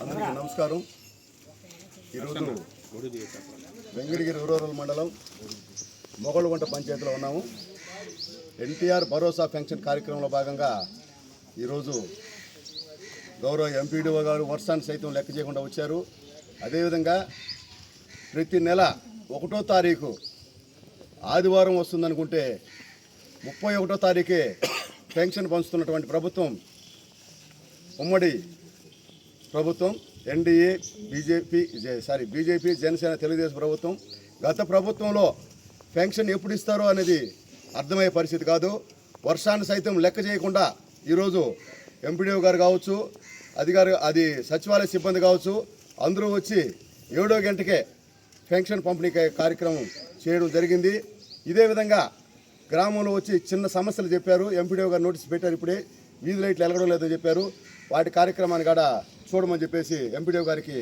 అందరికీ నమస్కారం. ఈరోజు వెంకటగిరి రూరల్ మండలం మొగళ్ళగుంట పంచాయతీలో ఉన్నాము. ఎన్టీఆర్ భరోసా పెన్షన్ కార్యక్రమంలో భాగంగా ఈరోజు గౌరవ ఎంపీడీఓ గారు వర్షాన్ని సైతం లెక్క చేయకుండా వచ్చారు. అదేవిధంగా ప్రతి నెల 1వ తారీఖు ఆదివారం వస్తుందనుకుంటే 31వ తారీఖే పెన్షన్ పంచుతున్నటువంటి ప్రభుత్వం ఉమ్మడి ప్రభుత్వం ఎన్డీఏ బీజేపీ జనసేన తెలుగుదేశం ప్రభుత్వం. గత ప్రభుత్వంలో పెన్షన్ ఎప్పుడు ఇస్తారో అనేది అర్థమయ్యే పరిస్థితి కాదు. వర్షాన్ని సైతం లెక్క చేయకుండా ఈరోజు ఎంపీడీఓ గారు కావచ్చు, అది సచివాలయ సిబ్బంది కావచ్చు, అందరూ వచ్చి 7వ గంటకే పెన్షన్ పంపిణీ కార్యక్రమం చేయడం జరిగింది. ఇదే విధంగా గ్రామంలో వచ్చి చిన్న సమస్యలు చెప్పారు. ఎంపీడీఓ గారు నోటీస్ పెట్టారు. ఇప్పుడే వీధి లైట్లు వెలగడం లేదని చెప్పారు. వాటి కార్యక్రమాన్ని కూడా చూడమని చెప్పేసి ఎంపీడీఓ గారికి